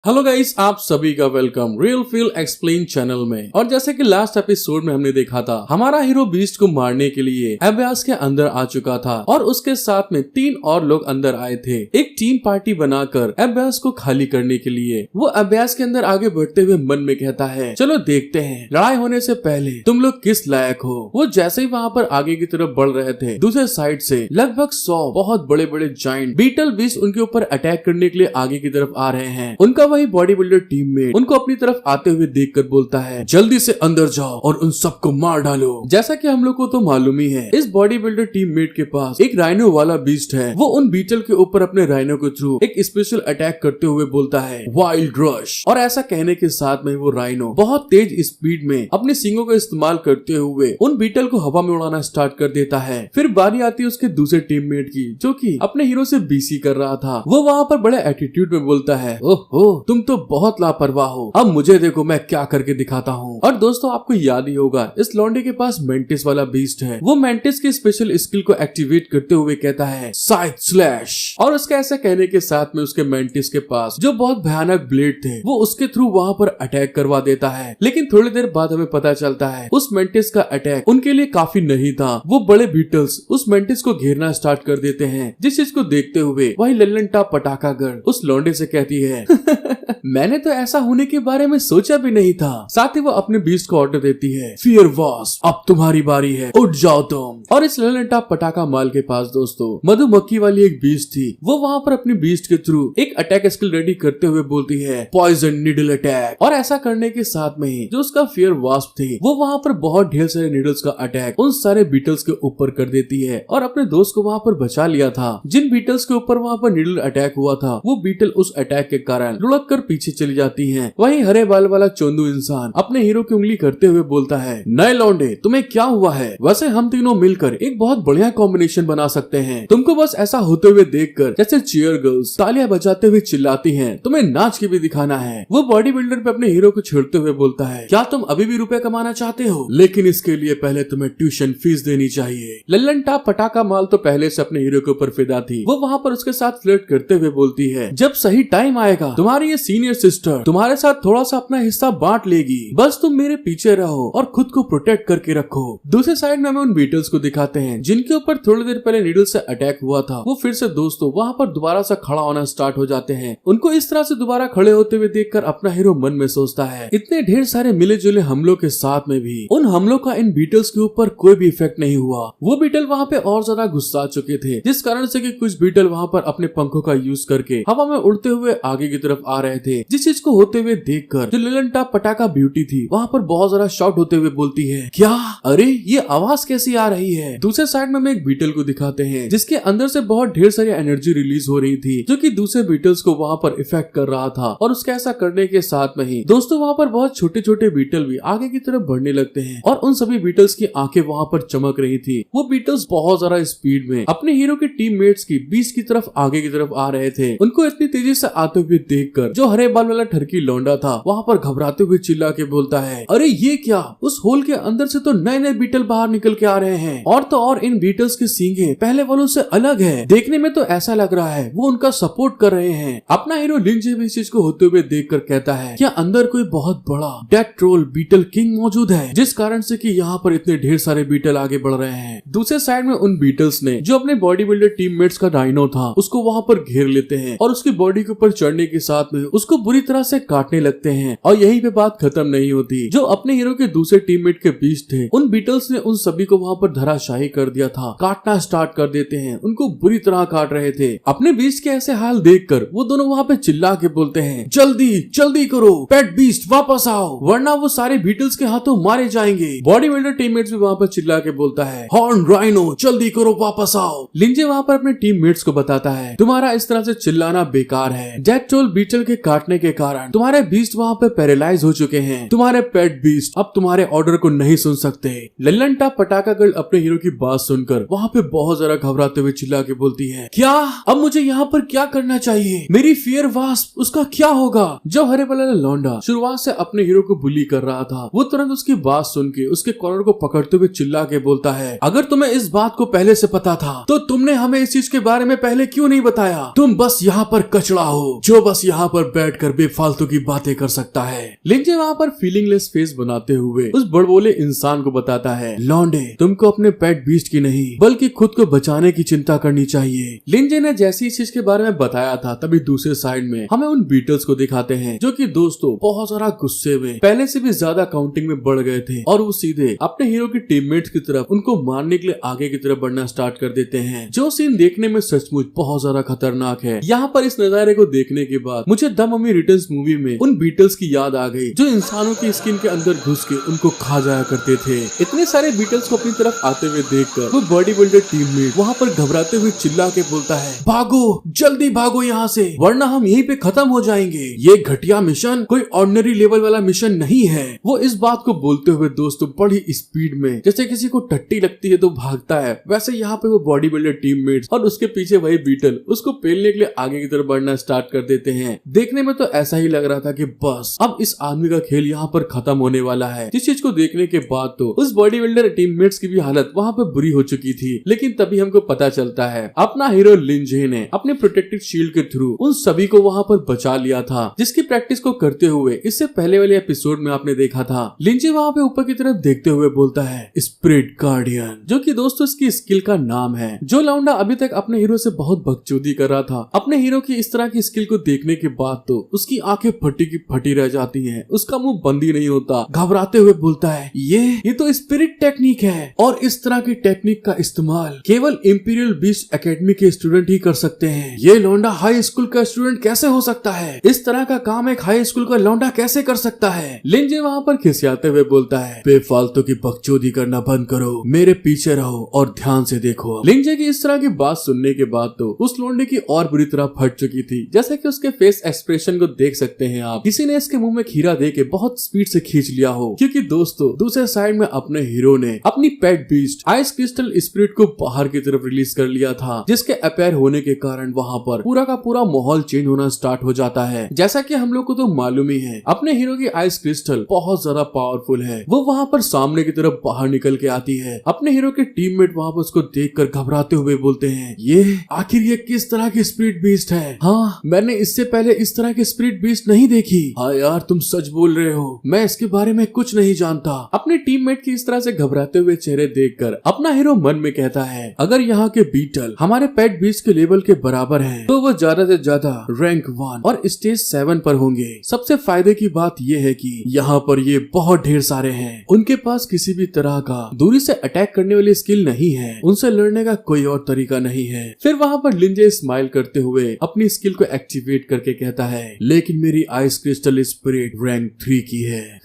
Hello guys, आप सभी का welcome real feel explain channel में। और जैसे कि लास्ट एपिसोड में हमने देखा था, हमारा हीरो बीस्ट को मारने के लिए अभ्यास के अंदर आ चुका था और उसके साथ में 3 और लोग अंदर आए थे। एक टीम पार्टी बनाकर अभ्यास को खाली करने के लिए वो अभ्यास के अंदर आगे बढ़ते हुए मन में कहता है, चलो देखते हैं लड़ाई होने से पहले तुम लोग किस लायक हो। वो जैसे ही वहाँ पर आगे की तरफ बढ़ रहे थे, दूसरे साइड से लगभग 100 बहुत बड़े बड़े जायंट बीटल बीस्ट उनके ऊपर अटैक करने के लिए आगे की तरफ आ रहे हैं। उनका वही बॉडी बिल्डर टीममेट उनको अपनी तरफ आते हुए देखकर बोलता है, जल्दी से अंदर जाओ और उन सबको मार डालो। जैसा कि हम लोग को तो मालूम ही है, इस बॉडी बिल्डर टीममेट के पास एक राइनो वाला बीस्ट है। वो उन बीटल के ऊपर अपने राइनो के थ्रू एक स्पेशल अटैक करते हुए बोलता है, वाइल्ड रश। और ऐसा कहने के साथ में वो राइनो बहुत तेज स्पीड में अपने सींगों का इस्तेमाल करते हुए उन बीटल को हवा में उड़ाना स्टार्ट कर देता है। फिर बारी आती है उसके दूसरे टीममेट की, जो कि अपने हीरो से बीसी कर रहा था। वो वहाँ पर बड़े एटीट्यूड में बोलता है, ओहो तुम तो बहुत लापरवाह हो, अब मुझे देखो मैं क्या करके दिखाता हूँ। और दोस्तों आपको याद ही होगा, इस लौंडे के पास मेंटिस वाला बीस्ट है। वो मेंटिस की स्पेशल स्किल को एक्टिवेट करते हुए कहता है, साइड स्लैश। और उसके ऐसे कहने के साथ में उसके मेंटिस के पास जो बहुत भयानक ब्लेड थे वो उसके थ्रू वहाँ पर अटैक करवा देता है। लेकिन थोड़ी देर बाद हमें पता चलता है उस मेंटिस का अटैक उनके लिए काफी नहीं था। वो बड़े बीटल्स उस मेंटिस को घेरना स्टार्ट कर देते हैं, जिस चीज को देखते हुए वही लल्लन टॉप पटाखा गर्ल उस लौंडे से कहती है, मैंने तो ऐसा होने के बारे में सोचा भी नहीं था। साथ ही वो अपने बीस्ट को ऑर्डर देती है, फियर वास्प अब तुम्हारी बारी है, उठ जाओ तुम। और इस लल्लन टॉप पटाखा माल के पास दोस्तों मधुमक्खी वाली एक बीस्ट थी। वो वहाँ पर अपनी बीस्ट के थ्रू एक अटैक स्किल रेडी करते हुए बोलती है, पॉइजन नीडल अटैक। और ऐसा करने के साथ में ही जो उसका फियर वास्प थी वो वहाँ पर बहुत ढेर सारे नीडल्स का अटैक उन सारे बीटल्स के ऊपर कर देती है और अपने दोस्त को वहाँ पर बचा लिया था। जिन बीटल्स के ऊपर वहाँ पर नीडल अटैक हुआ था वो बीटल उस अटैक के कारण लुढ़क कर पीछे चली जाती हैं। वहीं हरे बाल वाला चोंदू इंसान अपने हीरो की उंगली करते हुए बोलता है, नए लौंडे तुम्हें क्या हुआ है, वैसे हम तीनों मिलकर एक बहुत बढ़िया कॉम्बिनेशन बना सकते हैं। तुमको बस ऐसा होते हुए देखकर जैसे चीयर गर्ल्स तालियां बजाते हुए चिल्लाती हैं, तुम्हें नाच के भी दिखाना है। वो बॉडी बिल्डर पे अपने हीरो को छेड़ते हुए बोलता है, क्या तुम अभी भी रुपए कमाना चाहते हो, लेकिन इसके लिए पहले तुम्हें ट्यूशन फीस देनी चाहिए। लल्लन टॉप पटाखा माल तो पहले से अपने हीरो के ऊपर फिदा थी। वो वहाँ पर उसके साथ फ्लर्ट करते हुए बोलती है, जब सही टाइम आएगा तुम्हारी ये सीनियर सिस्टर तुम्हारे साथ थोड़ा सा अपना हिस्सा बांट लेगी, बस तुम मेरे पीछे रहो और खुद को प्रोटेक्ट करके रखो। दूसरे साइड में हमें उन बीटल्स को दिखाते हैं जिनके ऊपर थोड़ी देर पहले नीडल से अटैक हुआ था। वो फिर से दोस्तों वहाँ पर दोबारा से खड़ा होना स्टार्ट हो जाते हैं। उनको इस तरह से दोबारा खड़े होते हुए देखकर अपना हीरो मन में सोचता है, इतने ढेर सारे मिले जुले हमलों के साथ में भी उन हमलों का इन बीटल्स के ऊपर कोई भी इफेक्ट नहीं हुआ। वो बीटल वहाँ पे और ज्यादा गुस्सा चुके थे, जिस कारण से कि कुछ बीटल वहाँ पर अपने पंखों का यूज करके हवा में उड़ते हुए आगे की तरफ आ रहे थे। जिस चीज को होते हुए देखकर जो लल्लन टॉप पटाखा ब्यूटी थी वहाँ पर बहुत ज्यादा शॉट होते हुए बोलती है, क्या, अरे ये आवाज कैसी आ रही है। दूसरे साइड में हम एक बीटल को दिखाते हैं जिसके अंदर से बहुत ढेर सारी एनर्जी रिलीज हो रही थी, जो कि दूसरे बीटल्स को वहाँ पर इफेक्ट कर रहा था। और उसके ऐसा करने के साथ में ही दोस्तों वहाँ पर बहुत छोटे छोटे बीटल भी आगे की तरफ बढ़ने लगते हैं और उन सभी बीटल्स की आंखें वहाँ पर चमक रही थी। वो बीटल्स बहुत ज्यादा स्पीड में अपने हीरो के टीममेट्स की बीच की तरफ आगे की तरफ आ रहे थे। उनको इतनी तेजी से आते हुए देखकर जो हरे बाल वाला ठरकी लौंडा था वहाँ पर घबराते हुए चिल्ला के बोलता है, अरे ये क्या, उस होल के अंदर से तो नए नए बीटल बाहर निकल के आ रहे हैं और तो और इन बीटल्स के सींगे पहले वालों से अलग है। देखने में तो ऐसा लग रहा है वो उनका सपोर्ट कर रहे हैं। अपना हीरो लिंजे भी इस चीज को होते हुए देखकर कहता है, क्या अंदर कोई बहुत बड़ा डेथ ट्रोल बीटल किंग मौजूद है, जिस कारण से कि यहाँ पर इतने ढेर सारे बीटल आगे बढ़ रहे हैं। दूसरे साइड में उन बीटल्स ने जो अपने बॉडी बिल्डर टीममेट्स का राइनो था उसको वहाँ पर घेर लेते हैं और उसकी बॉडी के ऊपर चढ़ने के साथ में उसको बुरी तरह से काटने लगते हैं। और यहीं पे बात खत्म नहीं होती। जो अपने हीरो के दूसरे टीममेट के बीच थे उन बीटल्स ने उन सभी को वहाँ पर धराशायी कर दिया था, काटना स्टार्ट कर देते हैं, उनको बुरी तरह काट रहे थे। अपने बीच के ऐसे हाल देखकर वो दोनों वहाँ पे चिल्ला के बोलते हैं, जल्दी जल्दी करो, पेट बीस्ट वापस आओ, वरना वो सारे बीटल्स के हाथों मारे जाएंगे। बॉडी बिल्डर टीममेट्स भी वहाँ पर चिल्ला के बोलता है, हॉर्न राइनो जल्दी करो, वापस आओ। लिंजे वहाँ पर अपने टीममेट्स को बताता है, तुम्हारा इस तरह से चिल्लाना बेकार है। डेथ ट्रोल बीटल के काटने के कारण तुम्हारे बीस्ट वहाँ पे पैरालाइज हो चुके हैं। तुम्हारे पेट बीस्ट अब तुम्हारे ऑर्डर को नहीं सुन सकते। लल्लन टॉप पटाखा गर्ल अपने हीरो की बात सुनकर वहाँ पे बहुत ज्यादा घबराते हुए चिल्ला के बोलती है, क्या, अब मुझे यहाँ पर क्या करना चाहिए, मेरी फियर वास्प उसका क्या होगा। जो हरे वाला लौंडा शुरुआत से अपने हीरो को बुली कर रहा था वो तुरंत उसकी बात सुन के उसके कॉलर को पकड़ते हुए चिल्ला के बोलता है, अगर तुम्हें इस बात को पहले से पता था तो तुमने हमें इस चीज के बारे में पहले क्यों नहीं बताया। तुम बस यहाँ पर कचड़ा हो जो बस यहाँ पर बैठकर बेफालतू की बातें कर सकता है। लिंजे वहाँ पर फीलिंगलेस फेस बनाते हुए उस बड़बोले इंसान को बताता है, लौंडे तुमको अपने पेट बीस्ट की नहीं बल्कि खुद को बचाने की चिंता करनी चाहिए। लिंजे ने जैसी इस चीज के बारे में बताया था तभी दूसरे साइड में हमें उन बीटल्स को दिखाते हैं जो कि दोस्तों बहुत सारा गुस्से में पहले से भी ज्यादा काउंटिंग में बढ़ गए थे और वो सीधे अपने हीरो के टीममेट्स की तरफ उनको मारने के लिए आगे की तरफ बढ़ना स्टार्ट कर देते हैं, जो सीन देखने में सचमुच बहुत ज्यादा खतरनाक है। यहाँ पर इस नजारे को देखने के बाद मुझे द मम्मी रिटर्न्स मूवी में उन बीटल्स की याद आ गई जो इंसानों की स्किन के अंदर घुस के उनको खा जाया करते थे। इतने सारे बीटल्स को अपनी तरफ आते हुए देखकर वो बॉडी बिल्डर टीममेट वहाँ पर घबराते हुए चिल्ला के बोलता है, भागो जल्दी भागो यहाँ से वरना हम यहीं पे खत्म हो जाएंगे। ये घटिया मिशन कोई ऑर्डिनरी लेवल वाला मिशन नहीं है। वो इस बात को बोलते हुए दोस्तों बड़ी स्पीड में जैसे किसी को टट्टी लगती है तो भागता है, वैसे यहाँ पे वो बॉडी बिल्डर टीममेट्स और उसके पीछे वही बीटल उसको पेलने के लिए आगे की तरफ बढ़ना स्टार्ट कर देते हैं। देखने में तो ऐसा ही लग रहा था कि बस अब इस आदमी का खेल यहाँ पर खत्म होने वाला है। जिस चीज को देखने के बाद तो उस बॉडी बिल्डर टीममेट्स की भी हालत वहाँ पे बुरी हो चुकी थी, लेकिन तभी हमको पता चलता है अपना हीरो लिंजे ने अपने प्रोटेक्टिव शील्ड के थ्रू उन सभी को वहाँ पर बचा लिया था, जिसकी प्रैक्टिस को करते हुए इससे पहले वाले एपिसोड में आपने देखा था। लिंजे वहाँ पे ऊपर की तरफ देखते हुए बोलता है, स्पिरिट गार्डियन, जो कि दोस्तों इसकी स्किल का नाम है। जो लौंडा अभी तक अपने हीरो से बहुत बकचोदी कर रहा था, अपने हीरो की इस तरह की स्किल को देखने के बाद तो उसकी आंखें फटी की फटी रह जाती हैं, उसका मुंह बंद ही नहीं होता। घबराते हुए बोलता है, ये तो स्पिरिट टेक्निक है और इस तरह की टेक्निक का इस्तेमाल केवल इंपीरियल बीस्ट एकेडमी के स्टूडेंट ही कर सकते हैं। ये लौंडा हाई स्कूल का स्टूडेंट कैसे हो सकता है? इस तरह का काम एक हाई स्कूल का लौंडा कैसे कर सकता है? लिंजे वहाँ पर खिसियाते हुए बोलता है, बेफालतू की बकचोदी करना बंद करो, मेरे पीछे रहो और ध्यान से देखो। लिंजे की इस तरह की बात सुनने के बाद तो उस लौंडे की और बुरी तरह फट चुकी थी, जैसे कि उसके फेस एक्सप्रेशन को देख सकते हैं आप। किसी ने इसके मुंह में खीरा दे के बहुत स्पीड से खींच लिया हो, क्योंकि दोस्तों दूसरे साइड में अपने हीरो ने अपनी पेट बीस्ट आइस क्रिस्टल स्पिरिट को बाहर की तरफ रिलीज कर लिया था, जिसके अपेयर होने के कारण वहाँ पर पूरा का पूरा माहौल चेंज होना स्टार्ट हो जाता है। जैसा कि हम लोग को तो मालूम ही है अपने हीरो की आइस क्रिस्टल बहुत ज्यादा पावरफुल है। वो वहाँ पर सामने की तरफ बाहर निकल के आती है। अपने हीरो के टीममेट वहाँ पर उसको देखकर घबराते हुए बोलते हैं, ये आखिर ये किस तरह की स्पिरिट बीस्ट है? हाँ, मैंने इससे पहले इस तरह की स्पिरिट बीस्ट नहीं देखी। हाँ यार, तुम सच बोल रहे हो, मैं इसके बारे में कुछ नहीं जानता। अपने टीममेट की इस तरह से घबराते हुए चेहरे देखकर अपना हीरो मन में कहता है, अगर यहाँ के बीटल हमारे पेट बीस्ट के लेवल के बराबर हैं, तो वो ज्यादा से ज्यादा रैंक 1 और स्टेज 7 पर होंगे। सबसे फायदे की बात ये है कि यहाँ पर ये बहुत ढेर सारे हैं। उनके पास किसी भी तरह का दूरी से अटैक करने वाली स्किल नहीं है, उनसे लड़ने का कोई और तरीका नहीं है। फिर वहाँ पर लिंजे स्माइल करते हुए अपनी स्किल को एक्टिवेट करके कहता है, लेकिन मेरी आइस क्रिस्टल स्पिरिट रैंक 3 की है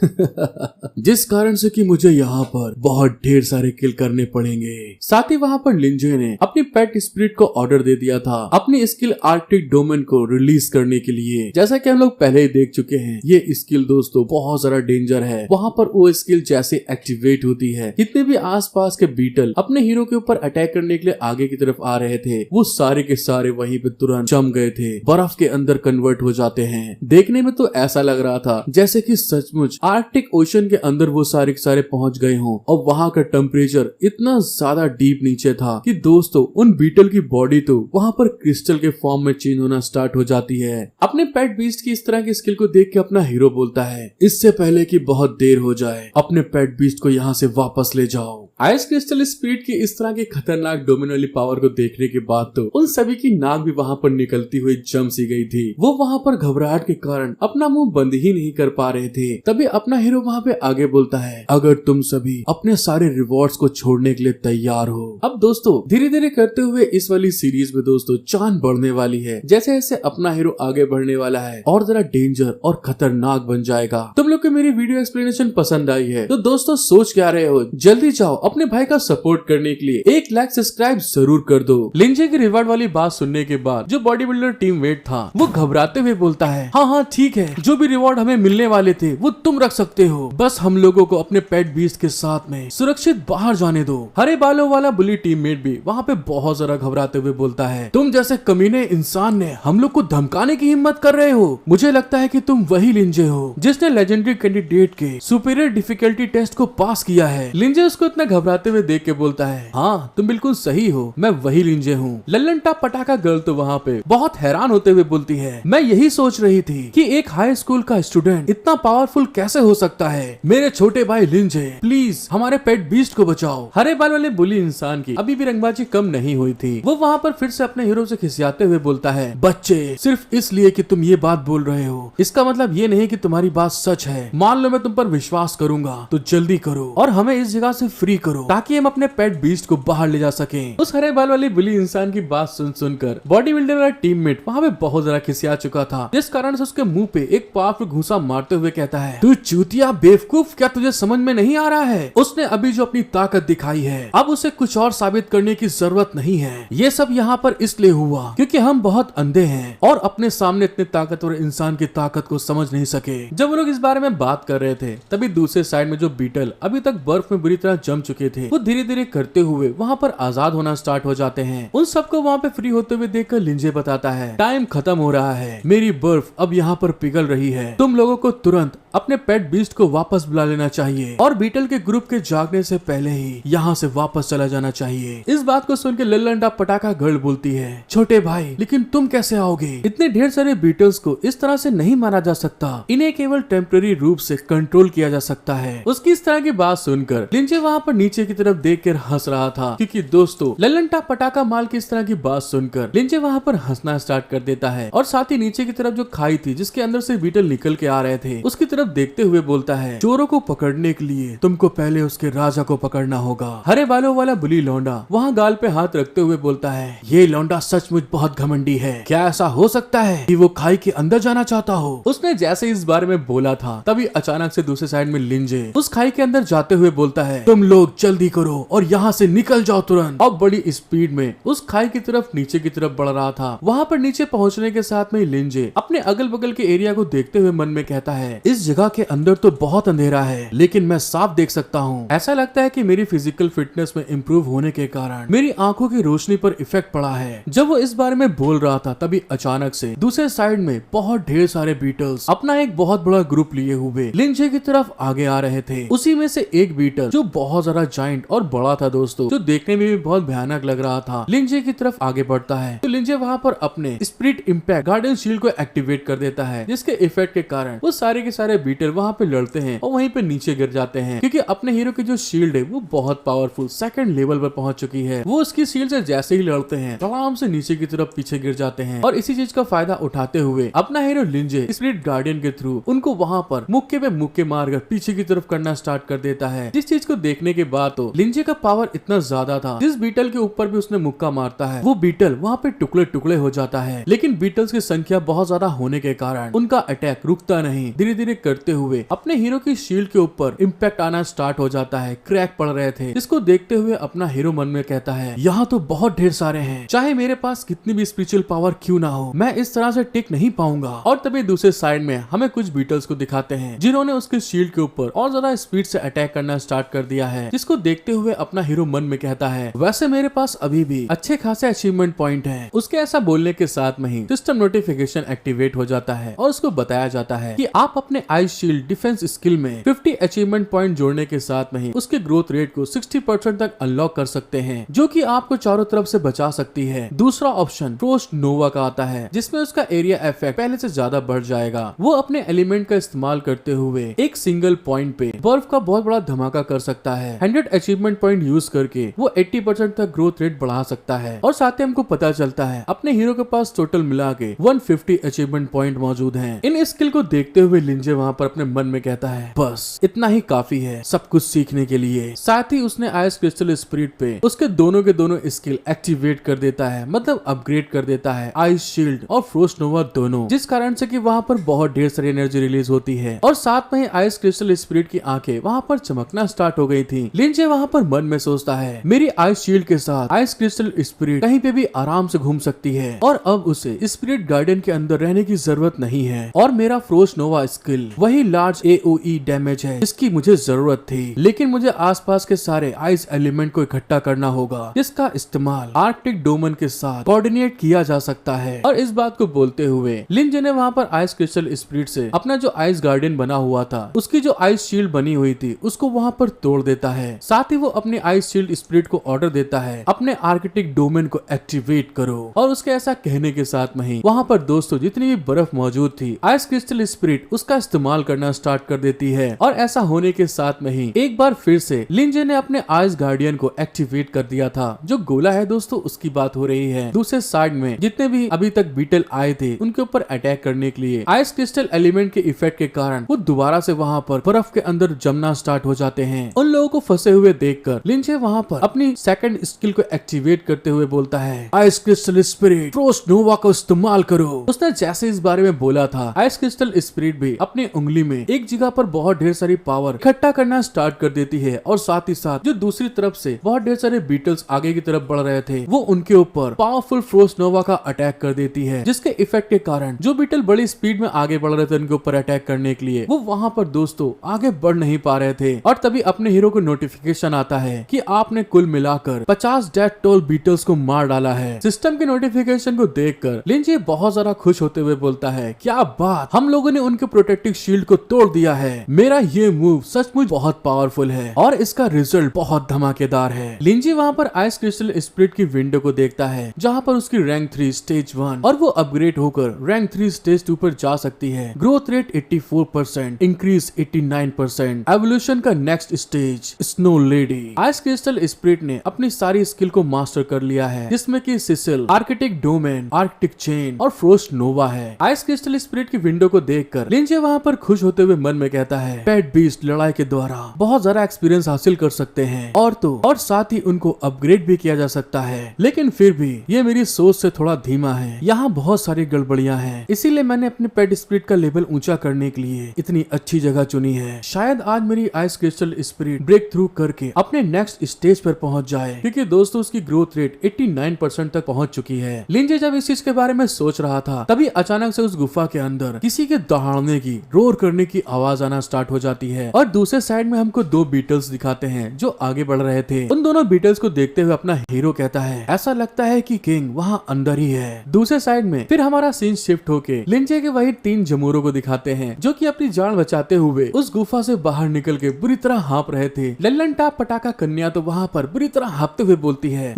जिस कारण से कि मुझे यहाँ पर बहुत ढेर सारे किल करने पड़ेंगे। साथ ही वहाँ पर लिंजे ने अपनी पेट स्पिरिट को ऑर्डर दे दिया था अपनी स्किल आर्कटिक डोमेन को रिलीज करने के लिए। जैसा कि हम लोग पहले ही देख चुके हैं, ये स्किल दोस्तों बहुत ज्यादा डेंजर है। वहाँ पर वो स्किल जैसे एक्टिवेट होती है, जितने भी आसपास के बीटल अपने हीरो के ऊपर अटैक करने के लिए आगे की तरफ आ रहे थे, वो सारे के सारे वहीं पे तुरंत जम गए थे, बर्फ के अंदर कन्वर्ट हो जाते हैं। देखने में तो ऐसा लग रहा था जैसे कि सचमुच आर्कटिक ओशन के अंदर वो सारे के सारे पहुंच गए हों और वहाँ का टेम्परेचर इतना ज्यादा डीप नीचे था कि दोस्तों उन बीटल की बॉडी तो वहाँ पर क्रिस्टल के फॉर्म में चेंज होना स्टार्ट हो जाती है। अपने पेट बीस्ट की इस तरह की स्किल को देख के अपना हीरो बोलता है, इससे पहले कि बहुत देर हो जाए, अपने पेट बीस्ट को यहाँ से वापस ले जाओ। आइस क्रिस्टल स्पिरिट की इस तरह की खतरनाक डोमिन वाली पावर को देखने के बाद तो उन सभी की नाक भी वहाँ पर निकलती हुई जम सी गई थी। वो वहाँ पर घबराहट के कारण अपना मुंह बंद ही नहीं कर पा रहे थे। तभी अपना हीरो वहाँ पे आगे बोलता है, अगर तुम सभी अपने सारे रिवॉर्ड्स को छोड़ने के लिए तैयार हो। अब दोस्तों धीरे धीरे करते हुए इस वाली सीरीज में दोस्तों चांद बढ़ने वाली है। जैसे जैसे अपना हीरो आगे बढ़ने वाला है और जरा डेंजर और खतरनाक बन जाएगा। तुम लोग को मेरी वीडियो एक्सप्लेनेशन पसंद आई है तो दोस्तों सोच क्या रहे हो, जल्दी जाओ अपने भाई का सपोर्ट करने के लिए 1 लाख सब्सक्राइब जरूर कर दो। लिंजे की रिवॉर्ड वाली बात सुनने के बाद जो बॉडी बिल्डर टीम वेट था वो घबराते हुए बोलता है, हाँ ठीक है, जो भी रिवॉर्ड हमें मिलने वाले थे वो तुम रख सकते हो, बस हम लोगों को अपने पेट बीस्ट के साथ में सुरक्षित बाहर जाने दो। हरे बालों वाला बुली टीममेट भी वहाँ पे बहुत जरा घबराते हुए बोलता है, तुम जैसे कमीने इंसान ने हम लोग को धमकाने की हिम्मत कर रहे हो। मुझे लगता है कि तुम वही लिंजे हो जिसने लेजेंडरी कैंडिडेट के सुपीरियर डिफिकल्टी टेस्ट को पास किया है। लिंजे उसको इतना घबराते हुए देख के बोलता है, हाँ तुम बिल्कुल सही हो, मैं वही लिंजे हूँ। लल्लन टाप पटाखा गर्ल तो वहाँ पे बहुत हैरान होते हुए बोलती है, मैं यही यही सोच रही थी कि एक हाई स्कूल का स्टूडेंट इतना पावरफुल कैसे हो सकता है। मेरे छोटे भाई लिंजे, प्लीज हमारे पेट बीस्ट को बचाओ। हरे बाल वाले बुली इंसान की अभी भी रंगबाजी कम नहीं हुई थी। वो वहाँ पर फिर से अपने हीरो से खिसियाते हुए बोलता है, बच्चे सिर्फ इसलिए कि तुम ये बात बोल रहे हो इसका मतलब ये नहीं कि तुम्हारी बात सच है। मान लो मैं तुम पर विश्वास करूंगा तो जल्दी करो और हमें इस जगह से फ्री करो ताकि हम अपने पेट बीस्ट को बाहर ले जा सके। उस हरे बाल वाली बुली इंसान की बात सुनकर बॉडी बिल्डर का टीममेट वहाँ पे बहुत ज्यादा खिसिया चुका था, जिस कारण से उसके मुंह पे एक पावरफुल घूंसा मारते हुए कहता है, तू चूतिया बेवकूफ, क्या तुझे समझ में नहीं आ रहा है? उसने अभी जो अपनी ताकत दिखाई है अब उसे कुछ और साबित करने की जरूरत नहीं है। ये सब यहाँ पर इसलिए हुआ क्योंकि हम बहुत अंधे हैं और अपने सामने इतने ताकतवर इंसान की ताकत को समझ नहीं सके। जब वो लोग इस बारे में बात कर रहे थे तभी दूसरे साइड में जो बीटल अभी तक बर्फ में बुरी तरह जम चुके थे वो धीरे धीरे करते हुए वहाँ पर आजाद होना स्टार्ट हो जाते हैं। उन सबको वहाँ पे फ्री होते हुए देखकर लिंजे बताता है, टाइम खत्म हो रहा है, मेरी बर्फ अब यहाँ पर पिघल रही है, तुम लोगों को तुरंत अपने पेट बीस्ट को वापस बुला लेना चाहिए और बीटल के ग्रुप के जागने से पहले ही यहाँ से वापस चला जाना चाहिए। इस बात को सुनकर लल्लंडा पटाखा गर्ल बोलती है, छोटे भाई लेकिन तुम कैसे आओगे? इतने ढेर सारे बीटल्स को इस तरह से नहीं मारा जा सकता, इन्हें केवल टेम्पररी रूप से कंट्रोल किया जा सकता है। उसकी इस तरह की बात सुनकर लिंजे वहाँ पर नीचे की तरफ देखकर हंस रहा था क्योंकि दोस्तों लल्लंडा पटाखा माल की इस तरह की बात सुनकर लिंजे वहाँ पर हंसना स्टार्ट कर देता है और साथ ही नीचे की तरफ जो खाई थी जिसके अंदर से बीटल निकल के आ रहे थे उसकी तरफ देखते हुए बोलता है, चोरों को पकड़ने के लिए तुमको पहले उसके राजा को पकड़ना होगा। हरे बालों वाला बुली लौंडा वहाँ गाल पे हाथ रखते हुए बोलता है, ये लौंडा सचमुच बहुत घमंडी है, क्या ऐसा हो सकता है कि वो खाई के अंदर जाना चाहता हो? उसने जैसे इस बारे में बोला था तभी अचानक से दूसरे साइड में लिंजे उस खाई के अंदर जाते हुए बोलता है, तुम लोग जल्दी करो और यहाँ से निकल जाओ तुरंत। अब बड़ी स्पीड में उस खाई की तरफ नीचे की तरफ बढ़ रहा था। वहाँ पर नीचे पहुँचने के साथ में लिंजे अपने अगल बगल के एरिया को देखते हुए मन में कहता है, इस जगह के अंदर तो बहुत अंधेरा है लेकिन मैं साफ देख सकता हूँ। ऐसा लगता है कि मेरी फिजिकल फिटनेस में इम्प्रूव होने के कारण मेरी आंखों की रोशनी पर इफेक्ट पड़ा है। जब वो इस बारे में बोल रहा था तभी अचानक से दूसरे साइड में बहुत ढेर सारे बीटल्स अपना एक बहुत बड़ा ग्रुप लिए हुए लिंजे की तरफ आगे आ रहे थे। उसी में से एक बीटल जो बहुत ज्यादा जाइंट और बड़ा था दोस्तों, जो देखने में भी बहुत भयानक लग रहा था, लिंजे की तरफ आगे बढ़ता है तो लिंजे वहाँ पर अपने स्पिरिट इम्पैक्ट गार्डियन शील्ड को एक्टिवेट कर देता है, जिसके इफेक्ट के कारण वो सारे के सारे बीटल वहाँ पे लड़ते हैं और वहीं पे नीचे गिर जाते हैं क्योंकि अपने हीरो की जो शील्ड है वो बहुत पावरफुल सेकंड लेवल पर पहुंच चुकी है। वो उसकी शील्ड से जैसे ही लड़ते हैं आराम से नीचे की तरफ पीछे गिर जाते हैं और इसी चीज का फायदा उठाते हुए अपना हीरो लिंजे स्पिरिट गार्डियन के थ्रू उनको वहाँ पर मुक्के पे मुक्के मारकर पीछे की तरफ करना स्टार्ट कर देता है। जिस चीज को देखने के बाद तो लिंजे का पावर इतना ज्यादा था, जिस बीटल के ऊपर भी उसने मुक्का मारता है वो बीटल वहाँ पे टुकड़े टुकड़े हो जाता है। लेकिन बीटल्स की संख्या बहुत ज्यादा होने के कारण उनका अटैक रुकता नहीं, धीरे धीरे करते हुए अपने हीरो की शील्ड के ऊपर इम्पैक्ट आना स्टार्ट हो जाता है, क्रैक पड़ रहे थे। इसको देखते हुए अपना हीरो मन में कहता है, यहाँ तो बहुत ढेर सारे हैं, चाहे मेरे पास कितनी भी स्पिरिचुअल पावर क्यों ना हो, मैं इस तरह से टिक नहीं पाऊंगा। और तभी दूसरे साइड में हमें कुछ बीटल्स को दिखाते हैं जिन्होंने उसके शील्ड के ऊपर और ज्यादा स्पीड से अटैक करना स्टार्ट कर दिया है, जिसको देखते हुए अपना हीरो मन में कहता है, वैसे मेरे पास अभी भी अच्छे खासे अचीवमेंट पॉइंट है। उसके ऐसा बोलने के साथ में ही सिस्टम नोटिफिकेशन एक्टिवेट हो जाता है और उसको बताया जाता है कि आप अपने आइस शील्ड डिफेंस स्किल में 50 अचीवमेंट पॉइंट जोड़ने के साथ में ही उसके ग्रोथ रेट को 60% तक अनलॉक कर सकते हैं, जो कि आपको चारों तरफ से बचा सकती है। दूसरा ऑप्शन फ्रोस्ट नोवा का आता है, जिसमें उसका एरिया इफेक्ट पहले से ज्यादा बढ़ जाएगा। वो अपने एलिमेंट का इस्तेमाल करते हुए एक सिंगल पॉइंट पे बर्फ का बहुत बड़ा धमाका कर सकता है। 100 अचीवमेंट पॉइंट यूज करके वो 80% तक ग्रोथ रेट बढ़ा सकता है। और साथ ही हमको पता चलता है अपने हीरो के पास टोटल मिला के 150 अचीवमेंट पॉइंट मौजूद हैं। इन स्किल को देखते हुए लिंजे वहाँ पर अपने मन में कहता है, बस इतना ही काफी है सब कुछ सीखने के लिए। साथ ही उसने आइस क्रिस्टल स्पिरिट पे उसके दोनों के दोनों स्किल एक्टिवेट कर देता है, मतलब अपग्रेड कर देता है, आइस शील्ड और फ्रोस्ट नोवा दोनों, जिस कारण से कि वहाँ पर बहुत ढेर सारी एनर्जी रिलीज होती है। और साथ में ही आइस क्रिस्टल स्पिरिट की आंखें वहाँ पर चमकना स्टार्ट हो गई थी। लिंजे वहाँ पर मन में सोचता है, मेरी आइस शील्ड के साथ आइस क्रिस्टल स्पिरिट कहीं पे भी आराम से घूम सकती है और अब उसे स्पिरिट गार्डन के अंदर रहने की जरूरत नहीं है। और मेरा फ्रोस्ट नोवा स्किल वही लार्ज AOE डैमेज है जिसकी मुझे जरूरत थी, लेकिन मुझे आसपास के सारे आइस एलिमेंट को इकट्ठा करना होगा, जिसका इस्तेमाल आर्कटिक डोमन के साथ कोऑर्डिनेट किया जा सकता है। और इस बात को बोलते हुए लिंजे ने वहाँ पर आइस क्रिस्टल स्पिरिट से अपना जो आइस गार्डन बना हुआ था, उसकी जो आइस शील्ड बनी हुई थी, उसको वहाँ पर तोड़ देता है। साथ ही वो अपनी आइस शील्ड स्पिरिट को ऑर्डर देता है, अपने आर्कटिक डोमेन को एक्टिवेट करो। और उसके ऐसा कहने के साथ में ही वहाँ पर दोस्तों दोस्तों जितनी भी बर्फ मौजूद थी, आइस क्रिस्टल स्पिरिट उसका इस्तेमाल करना स्टार्ट कर देती है। और ऐसा होने के साथ में ही एक बार फिर से लिंजे ने अपने आइस गार्डियन को एक्टिवेट कर दिया था। जो गोला है दोस्तों उसकी बात हो रही है। दूसरे साइड में जितने भी अभी तक बीटल आए थे उनके ऊपर अटैक करने के लिए आइस क्रिस्टल एलिमेंट के इफेक्ट के कारण वो दोबारा से वहाँ पर बर्फ के अंदर जमना स्टार्ट हो जाते हैं। उन लोगों को फंसे हुए देखकर लिंजे वहाँ पर अपनी सेकंड स्किल को एक्टिवेट करते हुए बोलता है, आइस क्रिस्टल स्पिरिट फ्रोस्ट नोवा का इस्तेमाल करो। उसने जैसे इस बारे में बोला था, आइस क्रिस्टल स्पिरिट भी अपनी उंगली में एक जगह पर बहुत ढेर सारी पावर इकट्ठा करना स्टार्ट कर देती है। और साथ ही साथ जो दूसरी तरफ से बहुत ढेर सारे बीटल्स आगे की तरफ बढ़ रहे थे वो उनके ऊपर पावरफुल फ्रोस्ट नोवा का अटैक कर देती है, जिसके इफेक्ट के कारण जो बीटल बड़ी स्पीड में आगे बढ़ रहे थे उनके ऊपर अटैक करने के लिए वो वहाँ पर दोस्तों आगे बढ़ नहीं पा रहे थे। और तभी अपने हीरो को नोटिफिकेशन आता है कि आपने कुल मिलाकर 50 डेथ टोल बीटल्स को मार डाला है। सिस्टम के नोटिफिकेशन को देखकर लिंजे बहुत ज्यादा खुश होते हुए बोलता है, क्या बात, हम लोगों ने उनके प्रोटेक्टिव शील्ड को तोड़ दिया है। मेरा ये मूव सचमुच बहुत पावरफुल है और इसका रिजल्ट बहुत धमाकेदार है। लिंजे वहाँ पर आइस क्रिस्टल स्पिरिट की विंडो को देखता है जहाँ पर उसकी रैंक 3 स्टेज 1 और वो अपग्रेड होकर रैंक 3 स्टेज 2 पर जा सकती है। ग्रोथ रेट 84%, इंक्रीज 89%, एवोल्यूशन का next stage snow lady. Ice crystal spirit ने अपनी सारी स्किल को मास्टर कर लिया है, जिसमें कि Cecil, arctic domain, arctic chain और फ्रोस्ट नोवा है। आइस क्रिस्टल स्पिरिट की विंडो को देखकर लिंजे वहाँ पर खुश होते हुए मन में कहता है, पेट बीस्ट लड़ाई के द्वारा बहुत ज्यादा एक्सपीरियंस हासिल कर सकते हैं और साथ ही उनको अपग्रेड भी किया जा सकता है, लेकिन फिर भी ये मेरी सोच से थोड़ा धीमा है। यहाँ बहुत सारी गड़बड़ियाँ हैं, इसीलिए मैंने अपने पेट स्पिरिट का लेवल ऊंचा करने के लिए इतनी अच्छी जगह चुनी है। शायद आज मेरी ice crystal spirit break through करके अपने नेक्स्ट स्टेज पर पहुंच जाए, क्योंकि दोस्तों उसकी ग्रोथ रेट 89% तक पहुंच चुकी है। लिंजे जब इस चीज के बारे में सोच रहा था तभी अचानक से उस गुफा के अंदर किसी के दहाड़ने की, रोर करने की आवाज आना स्टार्ट हो जाती है। और दूसरे साइड में हमको 2 बीटल्स दिखाते हैं जो आगे बढ़ रहे थे। उन दोनों बीटल्स को देखते हुए अपना हीरो कहता है, ऐसा लगता है कि किंग वहाँ अंदर ही है। दूसरे साइड में फिर हमारा सीन शिफ्ट होके लिंजे के वही 3 जमूरों को दिखाते हैं जो कि अपनी जान बचाते हुए उस गुफा से बाहर निकल के बुरी तरह हाँप रहे थे। लल्लन टाप पटाखा कन्या तो वहाँ पर बुरी तरह हाँपते हुए बोलती है,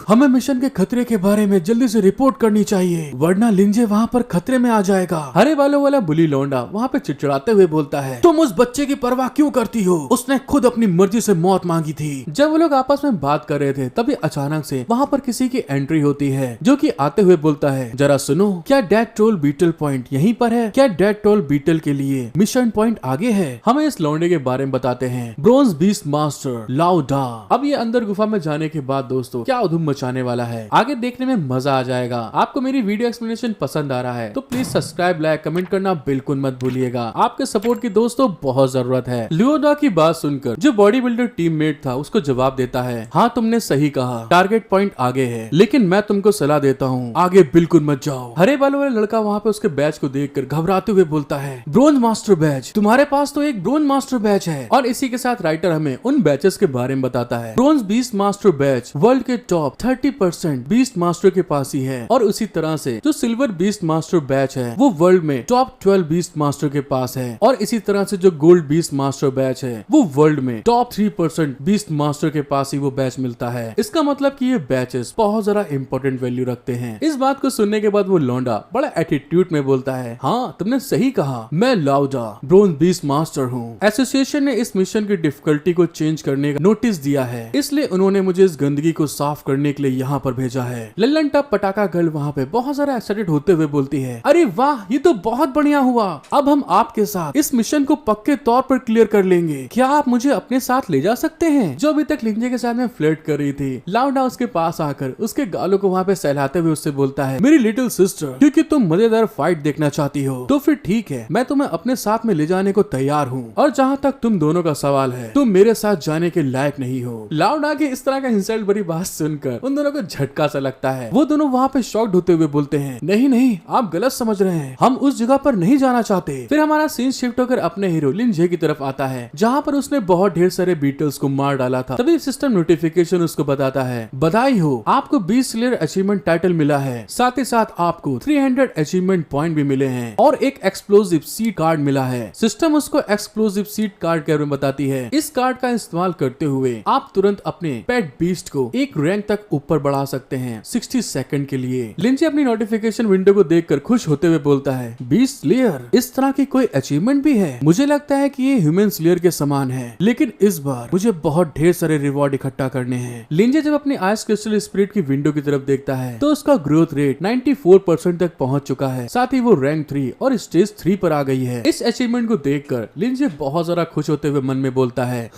हमें मिशन के खतरे के बारे में जल्दी से रिपोर्ट करनी चाहिए वरना लिंजे वहाँ पर खतरे में आ जाएगा। हरे बालों वाला बुली लौंडा वहाँ पे चिड़चिड़ाते हुए बोलता है, तुम उस बच्चे की परवाह क्यों करती हो, उसने खुद अपनी मर्जी से मौत मांगी थी। जब वो लोग आपस में बात कर रहे थे तभी अचानक से वहाँ पर किसी की एंट्री होती है जो कि आते हुए बोलता है, जरा सुनो, क्या डेथ टोल बीटल पॉइंट यहीं पर है? क्या डेथ टोल बीटल के लिए मिशन पॉइंट आगे है? हमें इस लौंडे के बारे में बताते हैं, ब्रोंज बीस्ट मास्टर लाउडा। अब ये अंदर गुफा में जाने के बाद दोस्तों क्या धूम मचाने वाला है, आगे देखने में मजा आ जाएगा। आपको मेरी वीडियो एक्सप्लेनेशन पसंद आ रहा है तो प्लीज सब्सक्राइब, लाइक, कमेंट करना बिल्कुल मत भूलिएगा। आपके सपोर्ट की दोस्तों बहुत जरूरत है। लियोडा की बात सुनकर जो बॉडी बिल्डर टीममेट था उसको जवाब देता है, हाँ तुमने सही कहा, टारगेट पॉइंट आगे है, लेकिन मैं तुमको सलाह देता हूँ आगे बिल्कुल मत जाओ। हरे बालों वाला लड़का वहाँ पे उसके बैच को देखकर घबराते हुए बोलता है, ब्रोंज मास्टर बैच, तुम्हारे पास तो एक ब्रोंज मास्टर बैच है। और इसी के साथ राइटर हमें उन बैचेस के बारे में बताता है। Bronze beast master batch world के टॉप 30% बीस्ट मास्टर के पास ही है, और उसी तरह से जो सिल्वर बीस्ट मास्टर बैच है वो वर्ल्ड में टॉप 12 बीस्ट मास्टर के पास है, और इसी तरह से जो गोल्ड बीस्ट मास्टर बैच है वो वर्ल्ड में टॉप 3% बीस्ट मास्टर के पास ही वो बैच मिलता है। इसका मतलब कि ये बैचेस बहुत ज्यादा इंपॉर्टेंट वैल्यू रखते हैं। इस बात को सुनने के बाद वो लौंडा बड़ा एटीट्यूड में बोलता है, हाँ तुमने सही कहा, मैं लाउडा ब्रोंज बीस्ट मास्टर हूँ। एसोसिएशन ने इस मिशन की डिफिकल्टी को चेंज करने का नोटिस दिया है, इसलिए उन्होंने मुझे इस गंदगी को साफ करने के लिए यहाँ पर भेजा है। लल्लन टप पटाखा गर्ल वहाँ पे बहुत सारा एक्साइटेड होते हुए बोलती है, अरे वाह ये तो बहुत बढ़िया हुआ, अब हम आपके साथ इस मिशन को पक्के तौर पर क्लियर कर लेंगे, क्या आप मुझे अपने साथ ले जा सकते हैं? जो अभी तक लिंजे के साथ में फ्लर्ट कर रही थी, लाउडा उसके पास आकर उसके गालों को वहाँ पे सहलाते हुए उससे बोलता है, मेरी लिटिल सिस्टर, क्योंकि तुम मजेदार फाइट देखना चाहती हो तो फिर ठीक है, मैं तुम्हें अपने साथ में ले जाने को तैयार हूँ, और जहाँ तक तुम दोनों का सवाल है तुम मेरे साथ जाने के लायक नहीं हो। लाउडा के इस तरह का इंसल्ट भरी बात सुनकर उन दोनों को झटका सा लगता है। वो दोनों वहाँ पे शॉक्ड होते हुए बोलते हैं, नहीं नहीं आप गलत समझ रहे हैं, हम उस जगह पर नहीं जाना चाहते। फिर हमारा सीन शिफ्ट होकर अपने हीरो लिंजे की तरफ आता है जहाँ पर उसने बहुत ढेर सारे बीटल्स को मार डाला था। तभी सिस्टम नोटिफिकेशन उसको बताता है, बधाई हो, आपको 20 स्लेयर अचीवमेंट टाइटल मिला है, साथ ही साथ आपको 300 अचीवमेंट पॉइंट भी मिले हैं और एक एक्सप्लोसिव सीड कार्ड मिला है। सिस्टम उसको एक्सप्लोसिव सीड कार्ड के बारे में बताती है। इस कार्ड का इस्तेमाल करते हुए आप तुरंत अपने पेट बीस्ट को एक रैंक तक ऊपर बढ़ा सकते हैं 60 सेकंड के लिए। लिंजे अपनी नोटिफिकेशन विंडो को को देखकर खुश होते हुए बोलता है, बीस्ट स्लेयर, इस तरह की कोई अचीवमेंट भी है? मुझे लगता है कि ये ह्यूमन स्लेयर के समान है, लेकिन इस बार मुझे बहुत ढेर सारे रिवॉर्ड इकट्ठा करने हैं। लिंजे जब अपनी आइस क्रिस्टल स्पिरिट की विंडो की तरफ देखता है तो उसका ग्रोथ रेट 94% तक पहुंच चुका है। साथ ही वो रैंक 3 और स्टेज 3 पर आ गई है। इस अचीवमेंट को देखकर लिंजे बहुत ज्यादा खुश होते हुए मन में बोलता है,